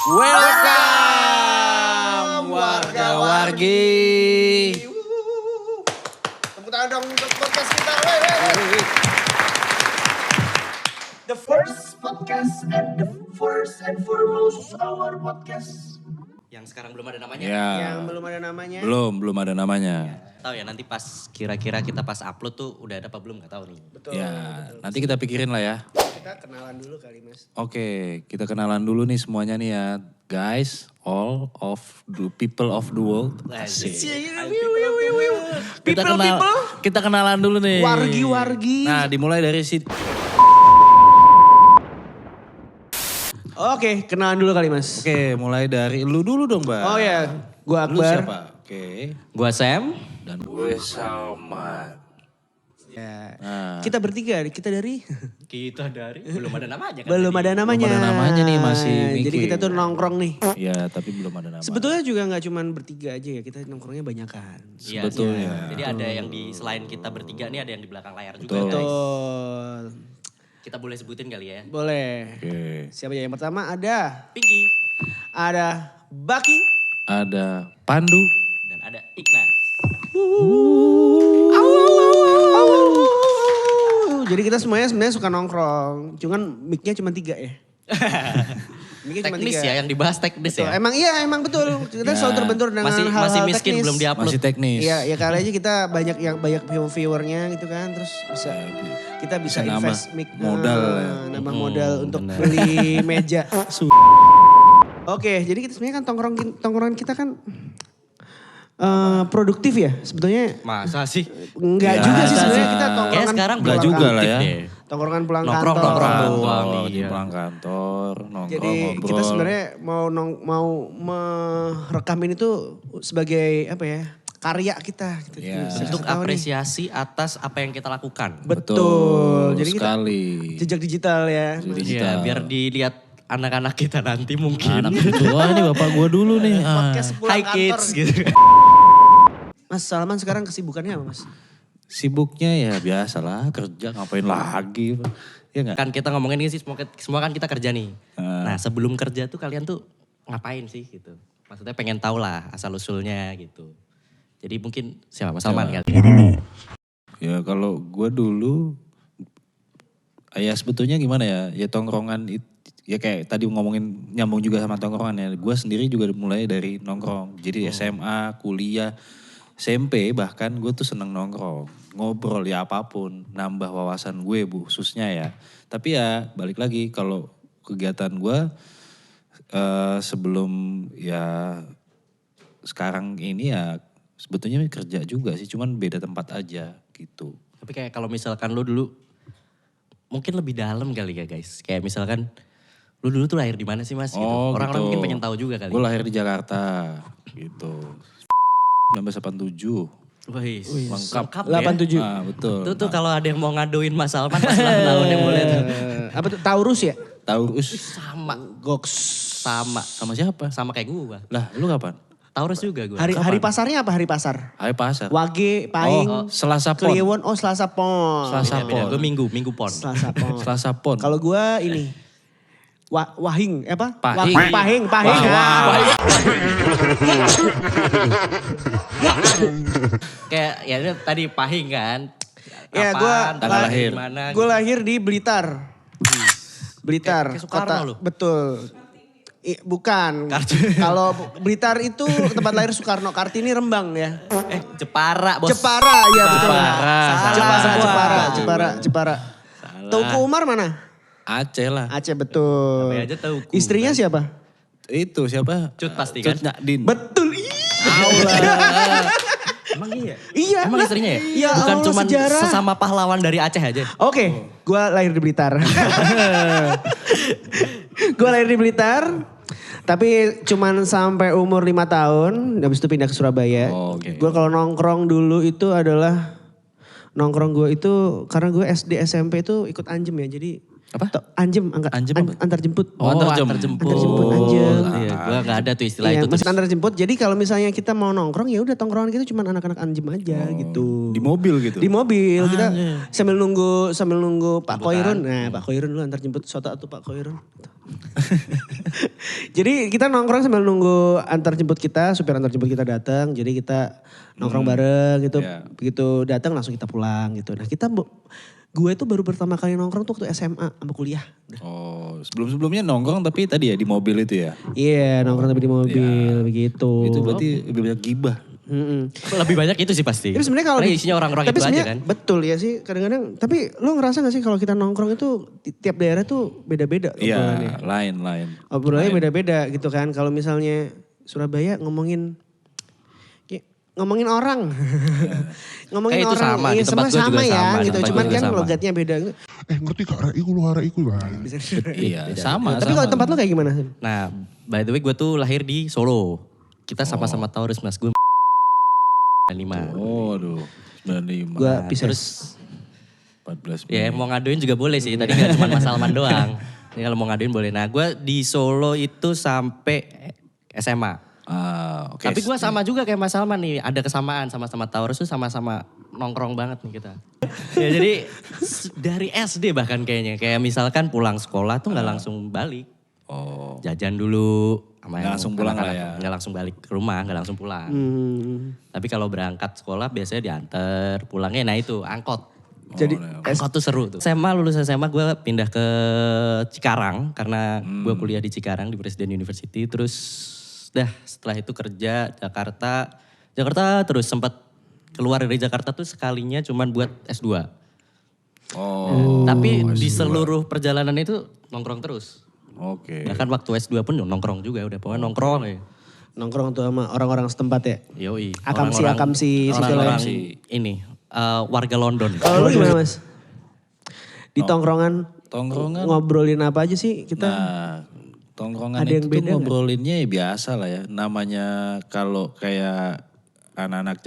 Welcome warga-wargi. Tepuk tangan dong untuk podcast kita. The first podcast and the first and foremost our podcast. Yang sekarang belum ada namanya. Ya. Yang belum ada namanya. Belum ada namanya. Tahu ya nanti pas kira-kira kita pas upload tuh udah ada apa belum nggak tahu nih. Betul. Ya, nanti kita pikirin lah ya. Kita kenalan dulu kali Mas. Oke, kita kenalan dulu nih semuanya nih ya. Guys, all of the people of the world. Asik. Kita kenalan dulu nih. Wargi-wargi. Nah, dimulai dari si Oke, kenalan dulu kali Mas. Oke, mulai dari lu dulu dong, Mbak. Oh ya, gua Lu Akbar. siapa? Oke. Gua Sam. Dan gue Salman. Ya. Nah. Kita bertiga, kita dari Kita dari belum ada namanya kan. belum ada namanya. Belum ada namanya nih, masih Jadi mikir. kita tuh nongkrong nih. Ya, tapi belum ada nama. Sebetulnya juga nggak cuman bertiga aja ya, kita nongkrongnya banyakan. Iya, Sebetulnya. Jadi ada yang di selain kita bertiga nih ada yang di belakang layar juga Betul. guys. Betul. Kita boleh sebutin kali ya. Boleh. Oke. Siapa ya? Yang pertama ada Pinky Baki. Ada Pandu. dan ada Ignas. Jadi kita semuanya sebenarnya suka nongkrong. Cuman mic-nya cuma 3 ya. Mic-nya cuma Teknis 3. ya yang dibahas teknis Betul. ya. Emang betul. Kita selalu terbentur dengan Masih hal-hal miskin teknis. belum diupload. Masih teknis. Iya, ya kali aja kita banyak viewernya gitu kan, terus kita bisa Bisa nambah invest mic modal ya. nambah modal untuk bener. beli meja. Oke, jadi kita sebenarnya kan tongkrongan kita kan produktif ya sebetulnya. Masa sih? Enggak Ya, juga sih sebenarnya sih. kita Kayak tongkrongan. sekarang Enggak belum juga lah produktif ya. deh. Tongkrongan pulang Nongkrong, kantor. nongkrong Kantor, doang, lagi iya. pulang kantor, nongkrong, Jadi ngobrol. kita sebenarnya mau merekam ini tuh sebagai apa ya? Karya kita. Kita Ya. bisa Bentuk kasih tahu nih. apresiasi atas apa yang kita lakukan. Betul. Jadi kita sekali. jejak digital ya. Iya, biar dilihat anak-anak kita nanti mungkin. Anak itu, wah ini bapak gua dulu nih. Podcast pulang Hi kantor. kids gitu. Mas Salman sekarang kesibukannya apa Mas? Sibuknya ya biasalah kerja ngapain lagi. Ya enggak? Kan kita ngomongin ini sih semua kan kita kerja nih. Ah. Nah sebelum kerja tuh kalian tuh ngapain sih gitu. Maksudnya pengen tahu lah asal usulnya gitu. Jadi mungkin siapa Mas Salman kali. Ya kalau gua dulu ya sebetulnya gimana ya? Ya tongkrongan ya kayak tadi ngomongin nyambung juga sama tongkrongan ya. Gua sendiri juga mulai dari nongkrong. Jadi SMA, kuliah, SMP bahkan gue tuh seneng nongkrong. Ngobrol ya apapun, nambah wawasan gue khususnya ya. Tapi ya balik lagi kalau kegiatan gue sebelum ya sekarang ini ya sebetulnya kerja juga sih. Cuman beda tempat aja gitu. Tapi kayak kalau misalkan lu dulu mungkin lebih dalam kali ya guys. Kayak misalkan lu dulu tuh lahir di mana sih Mas? Gitu. Orang-orang mungkin pengen tahu juga kali. Gue lahir di Jakarta gitu. 1987. Wih, lengkap. 87. Ya. Ah, betul. Itu tuh kalau ada yang mau ngaduin Mas Salman pas ulang tahunnya boleh tuh. Apa tuh Taurus ya? Taurus Sama, Goks. sama. sama siapa? Sama kayak gua. Lah lu kapan? Taurus juga gua. Hari pasarnya apa hari pasar? Hari pasar. Wage, Pahing, Selasa pon. Kliwon, Selasa Pon. Selasa Beda-beda. pon. Gue minggu pon. Selasa Pon. Selasa pon. Kalau gue ini Wahing, apa? Pahing. Pahing. Kayak ya itu tadi Pahing kan. Ya, Apaan, gua tanggal lahir. di mana, Gue gitu. lahir di Blitar. Blitar. Kayak Soekarno lu? Betul. Bukan. Kartini. Kalau Blitar itu tempat lahir Soekarno. Kartini Rembang ya. Jepara bos. Jepara, iya betul. Salah. Jepara. Teuku Umar mana? Aceh lah. Aceh betul. Namanya aja Teuku, Istrinya kan? siapa? Itu siapa? Cut pasti kan? Cut Nyadin. Betul. Emang iya? Iya. Emang istrinya ya? Iya, Bukan Allah, cuma sejarah. sesama pahlawan dari Aceh aja. Oke, gue lahir di Blitar. Gue lahir di Blitar, tapi cuman sampai umur 5 tahun, habis itu pindah ke Surabaya. Oh, oke. Gue kalau nongkrong dulu itu adalah, nongkrong gue itu karena gue SD SMP itu ikut anjem ya, jadi Apa? Anjem, Anjem apa? antar jemput. Oh, antar antar jemput. Antar jemput, anjem. Iya, gue nggak ada tuh istilah Iya, itu. masih antar jemput. Jadi kalau misalnya kita mau nongkrong ya udah tongkrongan kita cuma anak-anak anjem aja gitu. Di mobil gitu? Di mobil kita sambil nunggu Pak Koirun. Nah Pak Koirun dulu antar jemput soto atau Pak Koirun. Jadi kita nongkrong sambil nunggu antar jemput kita, supir antar jemput kita datang. Jadi kita nongkrong bareng gitu. Iya. Begitu datang langsung kita pulang gitu. Nah gue tuh baru pertama kali nongkrong tuh waktu SMA sama kuliah. Oh, sebelum-sebelumnya nongkrong tapi tadi ya di mobil itu ya? Iya nongkrong tapi di mobil begitu. Itu berarti lebih banyak gibah. Lebih banyak itu sih pasti. Tapi sebenarnya kalau karena isinya orang-orang tapi itu aja sebenarnya kan. Betul ya sih kadang-kadang. Tapi lo ngerasa gak sih kalau kita nongkrong itu tiap daerah tuh beda-beda obrolannya. Iya, lain. Obrolannya beda-beda gitu kan. Kalau misalnya Surabaya ngomongin orang. ngomongin Kayak itu orang. sama, Iya, di tempat semua gua juga sama ya sama, di gitu. tempat Cuman gua juga kan sama. logatnya beda. Ngerti kak Rai iku lu Rai iku bang. Iya, sama. Tapi kalau tempat lo kayak gimana? Nah, by the way gue tuh lahir di Solo. Kita sama-sama tahu Mas gue 95. Oh, aduh. 95. Gue pisah. Terus 14 ya mau ngaduin juga boleh sih. Tadi gak cuma Mas Salman doang. Ini kalau mau ngaduin boleh. Nah gue di Solo itu sampai SMA. Oke. Tapi gue sama juga kayak Mas Salman nih. Ada kesamaan sama-sama Taurus tuh sama-sama nongkrong banget nih kita. Ya jadi dari SD bahkan kayaknya. Kayak misalkan pulang sekolah tuh gak langsung balik. Oh. Jajan dulu. Sama Nggak yang langsung pulang lah anak-anak. ya. Nggak langsung balik ke rumah, nggak langsung pulang. Tapi kalau berangkat sekolah biasanya diantar. Pulangnya nah itu angkot. Jadi Angkot tuh seru tuh. Lulus SMA gue pindah ke Cikarang. Karena gue kuliah di Cikarang di Presiden University. Terus setelah itu kerja Jakarta terus sempat keluar dari Jakarta tuh sekalinya cuman buat S2. Oh. Tapi di seluruh perjalanan itu nongkrong terus. Oke. Bahkan waktu S2 pun nongkrong juga udah pokoknya nongkrong ya. nongkrong tuh sama orang-orang setempat ya. Yoi. Akamsi Orang-orang segala. ini warga London. Kalau lu gimana Mas? Di tongkrongan ngobrolin apa aja sih kita? Nah, tongkrongan Ada yang itu beda nggak? ngobrolinnya ya biasa lah ya. Namanya kalau kayak anak-anak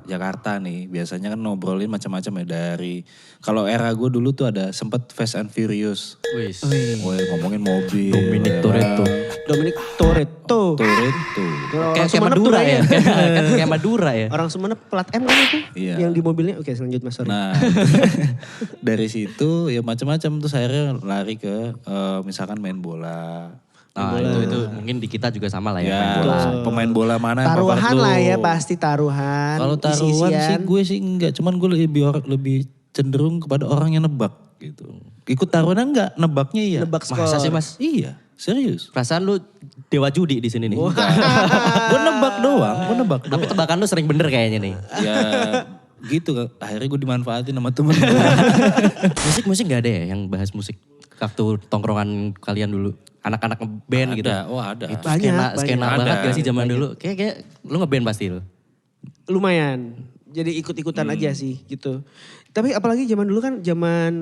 Jakarta nih biasanya kan ngobrolin macam-macam ya dari kalau era gue dulu tuh ada sempet Fast and Furious. Wis. Woi ngomongin mobil. Dominic Toretto. Dominic Toretto. Toretto. Orang Kayak Sumenep tuh Madura ya. kayaknya. Kan kayak Madura ya. Orang Sumenep plat M kan itu? Iya. Yang di mobilnya. Oke lanjut Mas, sorry. Nah dari situ ya macam-macam terus akhirnya lari ke misalkan main bola. Nah itu mungkin di kita juga sama lah ya. Ya main bola. pemain bola mana yang favorit Taruhan lu? lah ya pasti taruhan. Kalau taruhan sih isi-isian. gue sih enggak, cuman gue lebih cenderung kepada orang yang nebak gitu. Ikut taruhan enggak, nebaknya iya. Nebak skor. Masa sih Mas? Iya, serius. Perasaan lu dewa judi di sini nih. Gue nebak doang. Tapi tebakan lu sering bener kayaknya nih. Ya gitu, akhirnya gue dimanfaatin sama temen gue. Musik gak ada ya yang bahas musik? Waktu tongkrongan kalian dulu. Anak-anak ngeband gitu. Ada, oh ada. Itu Banyak, skena banyak. banget Ada. gak sih zaman dulu? Kayak lu ngeband pasti lu. Lumayan. Jadi ikut-ikutan aja sih gitu. Tapi apalagi zaman dulu kan zaman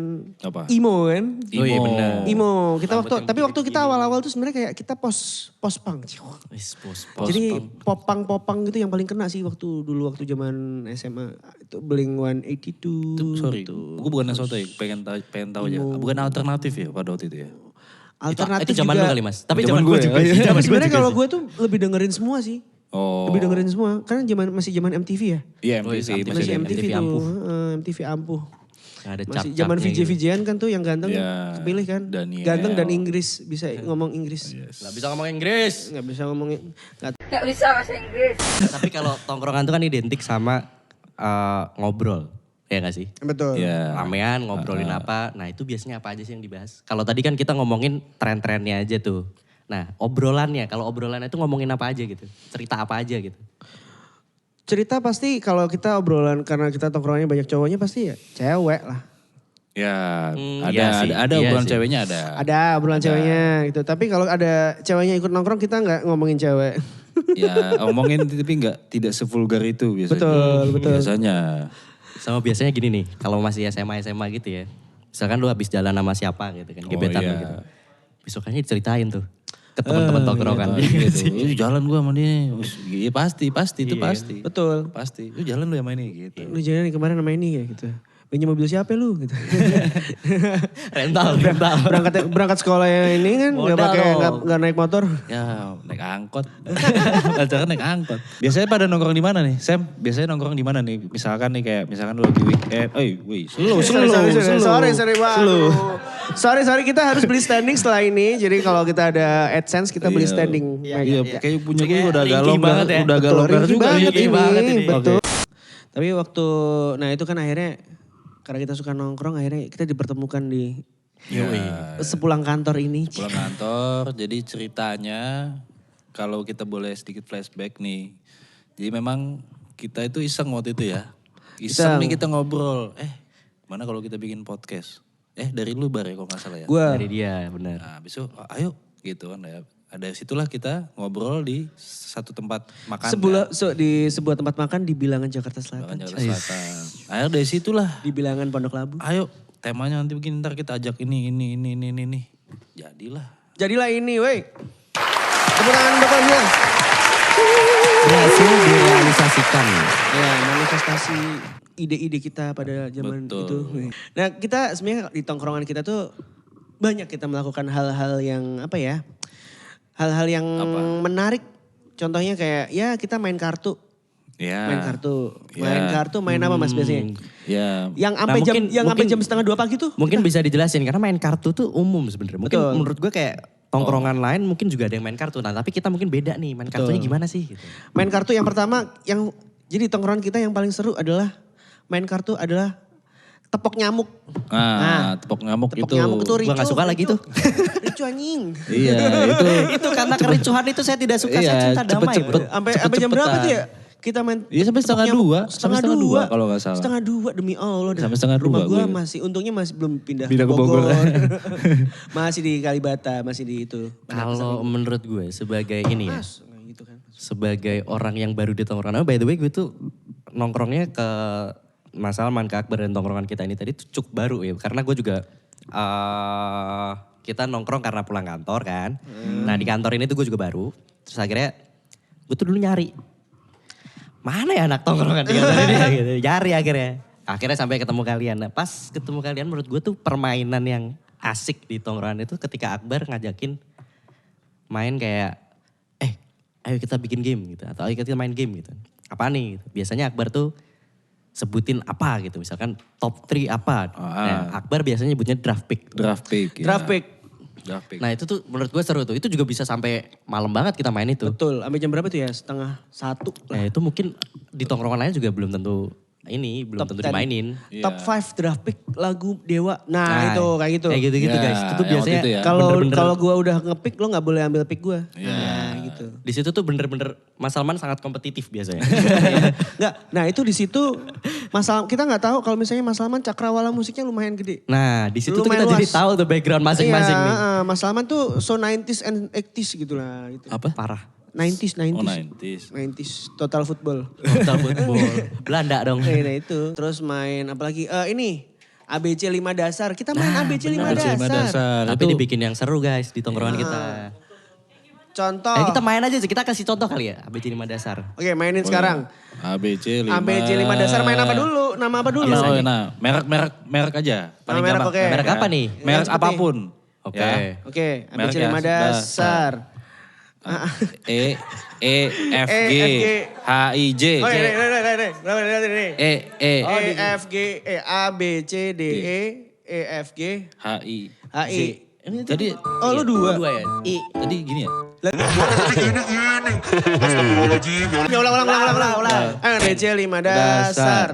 Apa? emo kan. Oh iya bener. Emo. Kita Rambut yang waktu gini-gini. kita awal-awal tuh sebenarnya kayak kita pos punk. Wis, pos. Jadi popang gitu yang paling kena sih waktu zaman SMA. Itu Blink-182. Sorry, gitu. gue bukan soto ya, pengen tahu aja. Bukan alternatif ya pada waktu itu ya? Alternatif itu zaman juga. lu kali Mas. Tapi Zaman zaman gue gue juga ya. sih. Tapi Zaman gue sebenarnya juga kalau sih. gue tuh lebih dengerin semua sih. Oh. Lebih dengerin semua. Karena masih zaman MTV ya. Iya Oh, MTV, iya, Masih ada MTV, MTV tuh. ampuh. MTV ampuh. Ada Masih cap-capnya zaman gitu. VJ-VJan kan tuh yang ganteng Iya, kepilih kan. Daniel. Ganteng dan Inggris. Bisa ngomong Inggris. Gak bisa ngomong Inggris. Nggak bisa ngomong. Nggak bisa bahasa Inggris. Tapi kalau tongkrongan itu kan identik sama ngobrol. Ya gak sih? Betul. Iya. Ramean ngobrolin apa. Nah itu biasanya apa aja sih yang dibahas? Kalau tadi kan kita ngomongin tren-trennya aja tuh. Nah obrolannya, kalau obrolannya itu ngomongin apa aja gitu? Cerita apa aja gitu? Cerita pasti kalau kita obrolan karena kita tongkrongannya banyak cowoknya pasti ya cewek lah. Ya, iya sih, ada iya obrolan sih. ceweknya ada. Ada obrolan ceweknya gitu. Tapi kalau ada ceweknya ikut nongkrong kita nggak ngomongin cewek. Ya, ngomongin tapi tidak sevulgar itu biasanya. Betul. Biasanya. Sama biasanya gini nih, kalau masih SMA gitu ya. Misalkan lu habis jalan sama siapa gitu kan, gebetan lu iya. gitu. Besokannya diceritain tuh ke teman-teman tongkrongan. Gitu. Jalan gua sama dia. Iya pasti itu Iya. pasti. Betul. Pasti. Jalan lu sama ini gitu. Lu jangan kemarin sama ini ya gitu. Pinjam mobil siapa lu? Gitu. rental. berangkat sekolah yang ini kan nggak Modal pakai dong. nggak naik motor. Ya naik angkot. Pacaran naik angkot. Biasanya pada nongkrong di mana nih? Sam, biasanya nongkrong di mana nih? Misalkan nih kayak misalkan lu lagi weekend. Sorry kita harus beli standing setelah ini. Jadi kalau kita ada AdSense kita beli standing. Iya, kayak punya gue udah agak ringkih longgar, banget ya. udah agak Betul, longgar ringkih juga. banget ringkih ini, banget ini. betul. Oke. Tapi waktu, nah itu kan akhirnya karena kita suka nongkrong akhirnya kita dipertemukan di sepulang kantor ini. Pulang kantor, jadi ceritanya kalau kita boleh sedikit flashback nih. Jadi memang kita itu iseng waktu itu ya. Iseng nih kita ngobrol. Mana kalau kita bikin podcast? Dari lu Bar ya kalau gak salah ya. Gua Dari dia benar. Nah besok ayo gitu kan ya. Ada situlah kita ngobrol di satu tempat makan. di sebuah tempat makan di Bilangan Jakarta Selatan. Makan Jakarta Selatan. Akhirnya dari situlah. Di Bilangan Pondok Labu. Ayo temanya nanti begini ntar kita ajak ini. Jadilah Jadilah ini, woi. Tepuk tangan untuk kalian. Berhasil direalisasikan. Ya, manifestasi ide-ide kita pada zaman Betul. itu. Nah, kita sebenarnya di tongkrongan kita tuh banyak kita melakukan hal-hal yang apa ya? Hal-hal yang menarik. Contohnya kayak ya kita main kartu. Ya. Main kartu. Ya. Main apa Mas biasanya? Ya. Yang sampai mungkin- jam setengah 2 pagi tuh. Mungkin bisa dijelasin karena main kartu tuh umum sebenarnya. Mungkin Betul. menurut gue kayak tongkrongan lain mungkin juga ada yang main kartu. Nah tapi kita mungkin beda nih main kartunya gimana sih gitu. Main kartu yang pertama yang jadi tongkrongan kita yang paling seru adalah main kartu adalah tepok nyamuk. Tepok nyamuk Tepok itu. nyamuk itu ricu. Gua gak suka lagi tuh. Ricu anjing. Iya itu. Itu karena kericuhan itu saya tidak suka, saya cinta damai bro. Sampai jam berapa tuh ya? Kita main Iya sampai setengah tepok dua. nyamuk. Setengah dua kalau gak salah. Setengah dua demi Allah. dah. Sampai setengah Rumah dua gue gue. untungnya masih belum pindah Pindah ke ke Bogor. Bogor. Masih di Kalibata, masih di itu. Kalau menurut gue sebagai ini ya. Mas, gitu kan. Sebagai orang yang baru di tongkrongan. By the way gue tuh nongkrongnya ke Mas Salman, ke Akbar dan tongkrongan kita ini tadi tuh cukup baru ya. Karena gue juga kita nongkrong karena pulang kantor kan. Nah di kantor ini tuh gue juga baru. Terus akhirnya gue tuh dulu nyari. Mana ya anak tongkrongan di kantor ini ya gitu. Nyari akhirnya. Akhirnya sampai ketemu kalian. Nah pas ketemu kalian menurut gue tuh permainan yang asik di tongkrongan itu ketika Akbar ngajakin main kayak ayo kita bikin game gitu. Atau ayo kita main game gitu. Apa nih? Biasanya Akbar tuh sebutin apa gitu. Misalkan top 3 apa. Nah, Akbar biasanya nyebutnya draft pick. Draft pick. Draft pick. Draft pick. Nah itu tuh menurut gue seru tuh. Itu juga bisa sampai malam banget kita main itu. Betul, sampai jam berapa tuh ya? Setengah 1. Nah itu mungkin di tongkrongan lain juga belum tentu belum Top tentu 10. dimainin. Top 5 draft pick lagu Dewa. Nah, itu kayak gitu. Kayak gitu-gitu Ya, guys. Itu tuh yang waktu biasanya itu ya. Kalau gua udah ngepick lo gak boleh ambil pick gua. Nah gitu. di situ tuh bener-bener Mas Salman sangat kompetitif biasanya. Enggak, nah itu di situ kita nggak tahu kalau misalnya Mas Salman cakrawala musiknya lumayan gede. Nah di situ tuh Lumayan kita jadi luas. tahu tuh background masing-masing Iya, nih. Mas Salman tuh so 90s and 80s gitu lah. Gitu. Apa? Parah. 90s. Oh 90s. 90s, total football. Total football. Belanda dong. Nah itu, terus main apalagi ini ABC 5 dasar. Kita main ABC 5 ABC lima dasar. dasar. Tapi Itu dibikin yang seru guys di tongkrongan kita. Contoh. Kita main aja sih, kita kasih contoh kali ya. ABC 5 dasar. Oke, mainin sekarang. ABC 5. ABC 5 dasar main apa dulu? Nama apa dulu? Nah, merek aja. Paling merek, gampang. oke. Merek apa nih? Merek Yang seperti- apapun. Oke. Ya. Oke, Merek ABC ya, 5 dasar. E F G H I J Oh, ini. E F G A B C D E F G H I H I. Tadi Oh, lu dua. Dua ya? tadi gini ya. Ya ulang. ABC 5 dasar.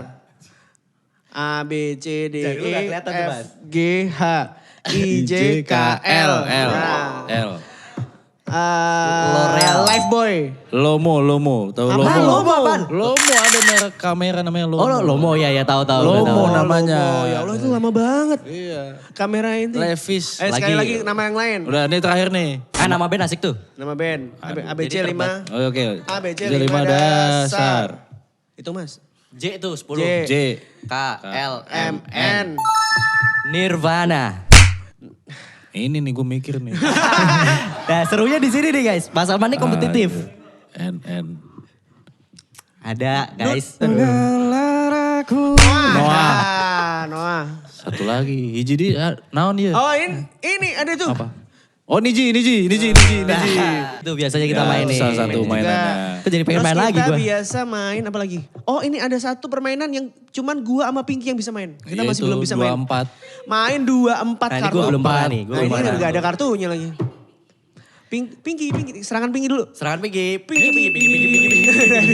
A B C D Jadi lu E nggak kelihatan tuh, Mas. F G H I J K L. Nah. L. L'Oreal. Lifebuoy. Lomo, tahu Apa? Lomo? Lomo apaan? Lomo ada merek kamera namanya Lomo. Oh Lomo ya tahu. Lomo udah tahu. namanya. Oh ya Allah itu lama banget. Iya. Kamera ini. Levis. Sekali lagi Lagi. nama yang lain. Udah ini terakhir nih. Nama band asik tuh. Nama band. ABC Jadi 5. Oh, Oke. ABC 5 5 dasar. Itu Mas. J tuh 10. J. J. K L M N. Nirvana. Ini nih gue mikir nih. Nah serunya di sini nih guys. Mas Salman ini kompetitif. N. Ada guys. Wah. Noah. Satu lagi, hiji di naon ya? Oh ini ada tuh. Apa? Oh niji. Itu biasanya kita main nih. Salah satu mainannya. Itu jadi pengen main lagi Kita gue. biasa main apa lagi? Oh ini ada satu permainan yang cuman gua sama Pinky yang bisa main. Kita masih Yaitu belum bisa main. 24. Main 2-4 Nah ini kartu. gue belum pernah nih. Nah ini gak ada kartunya lagi. Pinky, serangan Pinky dulu. Serangan Pinky.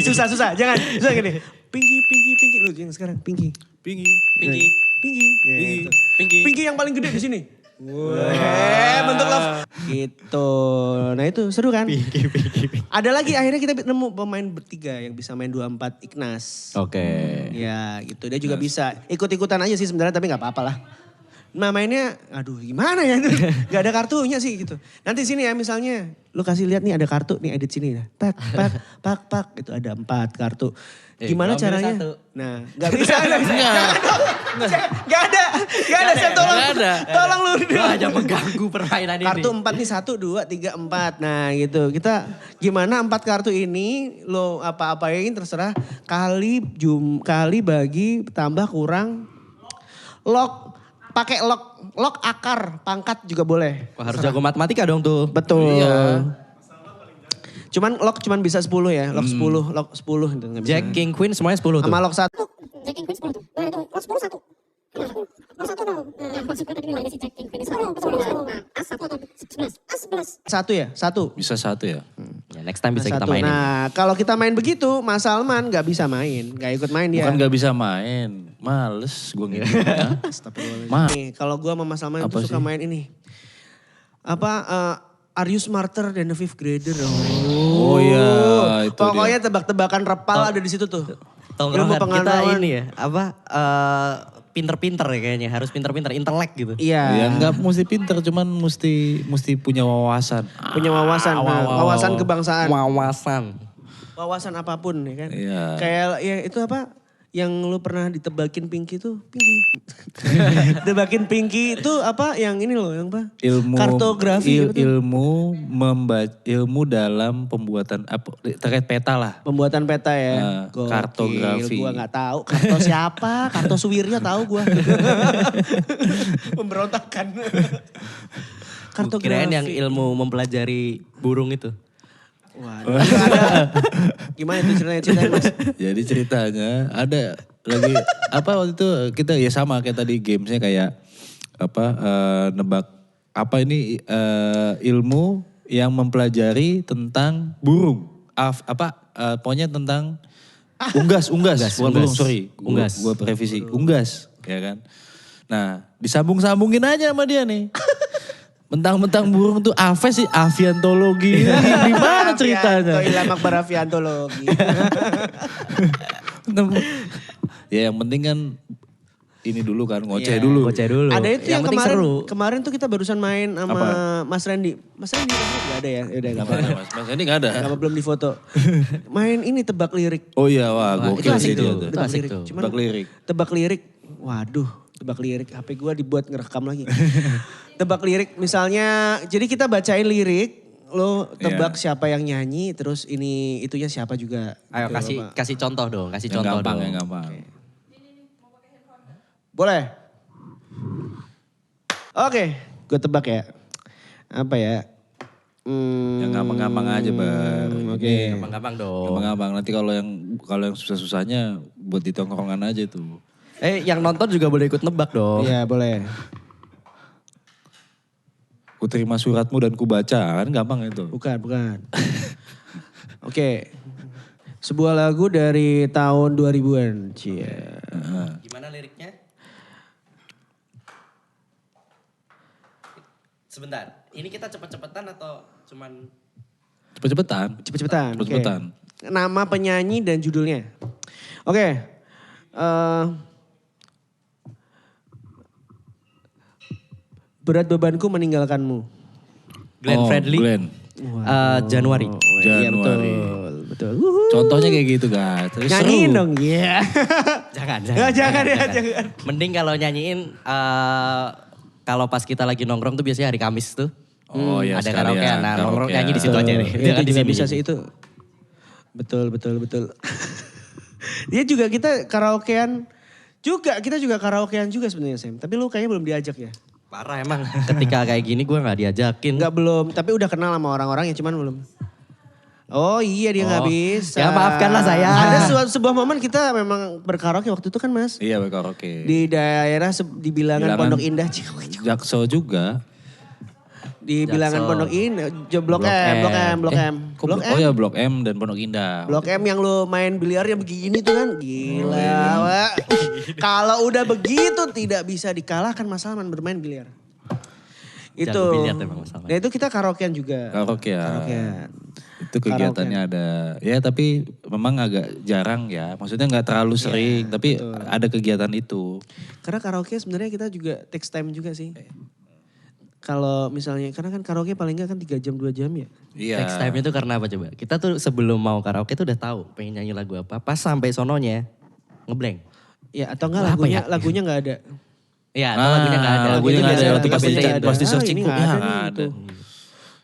Susah. Jangan gini. Pinky lu yang sekarang Pinky. Pinky. Pinky. Gitu. Pinky yang paling gede di sini. Bentuk love. Gitu. Nah itu seru kan? Pinky. Ada lagi akhirnya kita nemu pemain bertiga yang bisa main 24 Ignas. Oke. Ya gitu dia juga bisa ikut-ikutan aja sih sebenarnya tapi gak apa-apa lah. Nah mainnya aduh gimana ya itu gak ada kartunya sih gitu. Nanti sini ya misalnya lu kasih lihat nih ada kartu nih edit sini ya. Pak itu ada 4 kartu. Gimana gua ambil caranya? satu. Nah gak bisa. Gak ada saya tolong. Gak ada. Tolong lu. Gue aja mengganggu permainan ini. Kartu 4 nih 1, 2, 3, 4. Nah gitu. Kita gimana 4 kartu ini lo apa-apain terserah. Kali bagi tambah kurang. Pakai lock akar pangkat juga boleh. Wah, harus jago matematika dong tuh. Betul. Iya. Cuman lock bisa 10 ya. Lock 10 gitu. Nggak bisa. Jack, King, Queen semuanya 10 tuh. Sama lock 1. Satu ya? Satu. Bisa satu ya? Ya, next time bisa kita Satu. mainin. Nah kalau kita main begitu Mas Salman gak bisa main. Gak ikut main dia. Bukan gak bisa main. Males gue ngikutnya. Nih, kalau gue sama Mas Salman itu Apa suka sih? main ini. Are you smarter than the fifth grader? Oh iya, itu Pokoknya tebak-tebakan repal ada di situ tuh. Ilmu Tongkrongan kita pengetahuan. ini ya, pinter-pinter ya kayaknya. Harus pinter-pinter, intelek gitu. Iya. Ya nggak mesti pinter, cuman mesti punya wawasan. Punya wawasan. Wawasan kebangsaan. Wawasan. Apapun ya kan. Iya. Kayak ya itu apa? Yang lu pernah ditebakin Pinky tuh, Pinky. Tebakin Pinky itu apa yang ini loh, yang apa? Ilmu Kartografi. apa tuh? ilmu dalam pembuatan apa terkait peta lah. Pembuatan peta ya. Gokil, Kartografi. Gua gak tahu. Karto siapa? Karto Suwirya tahu gua. Pemberontakan. Kirain yang ilmu mempelajari burung itu. Waduh. Ada. Gimana itu ceritanya Mas? Jadi ceritanya ada lagi apa waktu itu kita ya sama kayak tadi gamesnya kayak apa nebak apa ini ilmu yang mempelajari tentang burung pokoknya tentang unggas bukan burung sorry Unggas. gua revisi unggas ya kan. Nah disambung-sambungin aja sama dia nih. Mentang-mentang burung tuh Aves sih aviantologi. Di mana ceritanya? Ilamak beraviantologi. Ya yang penting kan ini dulu kan ngoceh dulu. Ngoceh dulu. Ada itu yang penting kemarin, seru. kemarin tuh kita barusan main sama Mas Randy. Mas Randy gak ada ya? Udah gak apa-apa. Mas ini gak ada. Gak apa belum difoto. Main ini tebak lirik. Oh iya wah itu gokil asik sih dia tuh. tuh. Itu asik tuh. Cuman Tebak lirik. Tebak lirik. Waduh, tebak lirik. HP gue dibuat ngerekam lagi. Tebak lirik misalnya, jadi kita bacain lirik, lo tebak siapa yang nyanyi, terus ini itunya siapa juga. Ayo Gitu, Pak. kasih contoh dong, kasih Yang contoh gampang, dong. yang gampang. Boleh? Oke, gue tebak ya. Apa ya? Yang gampang-gampang aja Bar. Oke. Gampang-gampang dong. Gampang-gampang. Nanti kalau yang susah-susahnya buat di tongkrongan aja tuh. Yang nonton juga boleh ikut nebak dong. Iya boleh. Ku terima suratmu dan ku baca kan gampang itu. Bukan. Oke. Sebuah lagu dari tahun 2000-an. Cie. Gimana liriknya? Sebentar, ini kita cepet-cepetan atau cuman... Cepet-cepetan. Cepet-cepetan. oke. Cepet-cepetan. Nama penyanyi dan judulnya. Oke. Berat bebanku meninggalkanmu. Glenn Fredly. Glenn. Januari. Iya Januari. betul. Contohnya kayak gitu guys. Terus Nyanyiin seru. dong. Iya. Jangan. Jangan. Mending kalau nyanyiin, kalau pas kita lagi nongkrong tuh biasanya hari Kamis tuh. Oh ya ada sekalian. karaoke, nah nongkrong nyanyi di situ aja deh. Itu Jangan di juga sini. bisa sih itu. Betul. Dia juga kita karaokean Juga, kita juga karaokean juga sebenarnya Sam. Tapi lu kayaknya belum diajak ya? Parah emang. Ketika kayak gini gue gak diajakin. Enggak belum, tapi udah kenal sama orang-orang ya cuman belum. Oh iya dia nggak bisa. Ya maafkanlah saya. Ada sebuah momen kita memang berkaraoke waktu itu kan Mas. Iya berkaraoke. Di daerah di bilangan Pondok Indah. Jaksel juga. Di bilangan Pondok Indah, Blok M. Oh ya Blok M dan Pondok Indah. Blok M yang lu main biliarnya begini tuh kan. Gila, Wak. Kalau udah begitu tidak bisa dikalahkan Mas Salman bermain biliar. Itu. Jago biliar emang Mas Salman. Nah itu kita karaokean juga. Karaokean. Itu kegiatannya ada. Ya tapi memang agak jarang ya. Maksudnya gak terlalu sering. Tapi ada kegiatan itu. Karena karaoke sebenarnya kita juga takes time juga sih. Kalau misalnya, karena kan karaoke paling enggak kan 3 jam 2 jam ya. Iya. Next time itu karena apa coba? Kita tuh sebelum mau karaoke tuh udah tahu pengen nyanyi lagu apa. Pas sampai sononya ngeblank. Ya atau enggak lagunya enggak ada. Iya atau lagunya gak ada. Lagunya gak ada. Nanti pas di searching ini kok nggak ada ya nih, ada. gitu.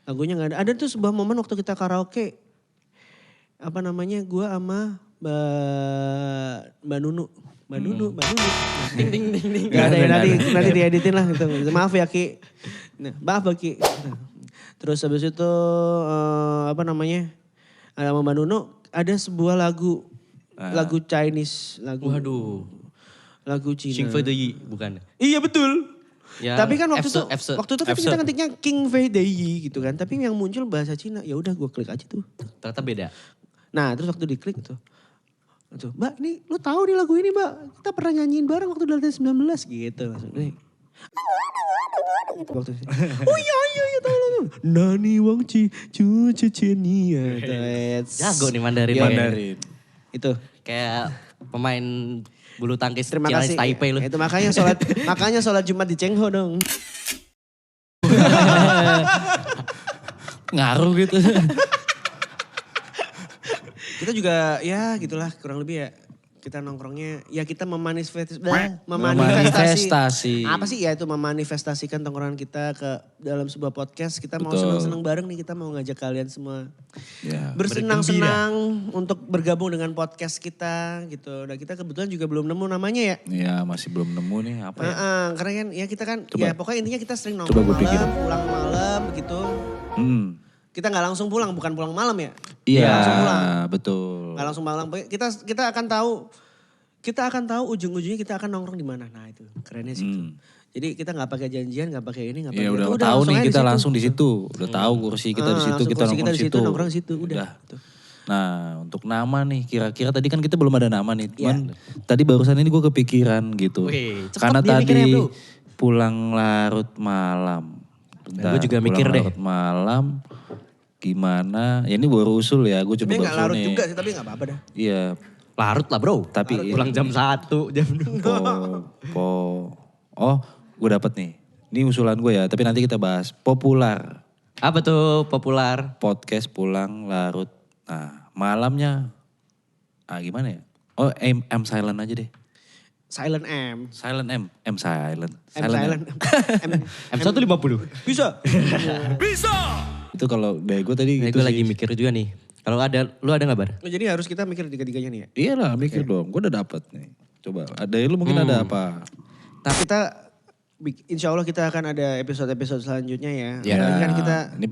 Lagunya gak ada. Ada tuh sebuah momen waktu kita karaoke. Apa namanya, gue sama Mbak Nunu. Ding ding ding ding. Gak ada ya, nanti dieditin lah gitu. Maaf ya Ki. Nah, maaf ya Ki. Nah, terus habis itu apa namanya, ada sama Mbak Nunu ada sebuah lagu. Lagu Chinese. Lagu Cina. Xing Fei De Yi bukan? Iya betul. Ya, Tapi kan waktu itu kan F-set. kita ngetiknya King Fei Dei gitu kan. Tapi yang muncul bahasa Cina. Ya udah gue klik aja tuh. Ternyata beda. Nah terus waktu diklik tuh. Mbak ini lu tahu nih lagu ini Mbak. Kita pernah nyanyiin bareng waktu Delta 19 gitu. Maksudnya. Waktu itu. Oh iya tahu. Nani Wang Chi Chu Chechenia. Jago nih Mandarin. Mandarin. Itu. Kayak pemain bulu tangkis Terima Chinese kasih. Taipei lu. Itu makanya sholat Jumat di Chengho dong. Ngaruh gitu. Kita juga ya gitulah kurang lebih ya. Kita nongkrongnya ya kita memanifestasi. Apa sih ya itu memanifestasikan tongkrongan kita ke dalam sebuah podcast. Kita mau Betul. senang-senang bareng nih, kita mau ngajak kalian semua Ya. bersenang-senang untuk bergabung dengan podcast kita gitu. Dan kita kebetulan juga belum nemu namanya ya. Iya masih belum nemu nih apa ya. Karena kan ya kita kan Coba. ya pokoknya intinya kita sering Coba nongkrong gue malam, pikirin. pulang malam begitu. Kita nggak langsung pulang, bukan pulang malam ya. Iya langsung pulang. betul. Nggak langsung malam. Kita akan tahu ujung-ujungnya kita akan nongkrong di mana. Nah itu kerennya sih. Gitu. Jadi kita nggak pakai janjian, nggak pakai ini, nggak pakai Iya itu. udah tahu nih aja kita langsung di situ. Udah tahu kursi kita di situ, langsung kita kursi nongkrong di situ. nongkrong di situ, udah. Gitu. Nah untuk nama nih kira-kira tadi kan kita belum ada nama nih. Cuman tadi barusan ini gue kepikiran gitu. Wih, cepet Karena dia mikirnya, tadi Bro. pulang larut malam. Gue juga mikir deh. Larut malam gimana. Ya ini baru usul ya, gue coba Tapi nggak usul larut nih. juga sih, tapi nggak apa-apa dah. Iya. Larut lah bro. Tapi pulang jam 1, jam 2. Oh gue dapet nih. Ini usulan gue ya, tapi nanti kita bahas. Popular. Apa tuh populer? Podcast pulang larut. Nah malamnya, gimana ya? Oh M silent aja deh. Silent M. Silent M silent. M silent. M150. Bisa. Itu kalau dari gue tadi Nah, gitu gue lagi sih. mikir juga nih. Kalau lu ada gak Bar? Jadi harus kita mikir tiga-tiganya nih ya. Iyalah mikir dong, gue udah dapet nih. Coba, dari lu mungkin ada apa? Tapi insya Allah kita akan ada episode-episode selanjutnya ya. Ya, Apalagi kan kita ini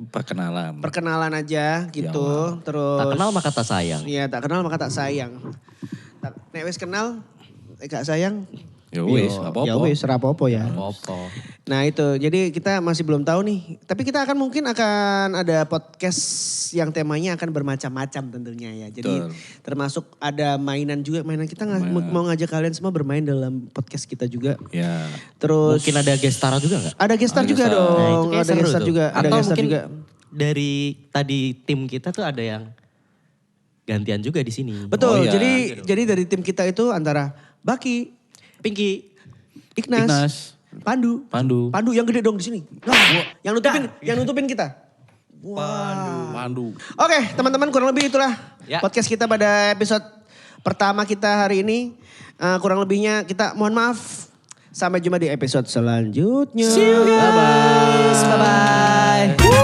perkenalan. aja gitu. Terus. Tak kenal maka tak sayang. Iya tak kenal maka tak sayang. Nek wis kenal, gak sayang. Ya wis, gak apa-apa. Ya wis, rapopo ya. Apa? Nah itu, jadi kita masih belum tahu nih. Tapi kita mungkin akan ada podcast yang temanya akan bermacam-macam tentunya ya. Jadi termasuk ada mainan juga. Mainan kita mau ngajak kalian semua bermain dalam podcast kita juga. Ya. Terus Mungkin ada guest star juga gak? ada gestar Ada juga gestar. dong. Nah, itu kayak Ada seru gestar tuh. juga. Ada Atau gestar mungkin juga. dari tadi tim kita tuh ada yang gantian juga di sini. Betul. Oh, iya. Jadi dari tim kita itu antara Baki, Pinky. Ignas, Pandu. Pandu yang gede dong di sini. Nah, yang nutupin kita. Pandu. Oke, teman-teman kurang lebih itulah Ya. podcast kita pada episode pertama kita hari ini. Kurang lebihnya kita mohon maaf. Sampai jumpa di episode selanjutnya. See you guys. Bye-bye.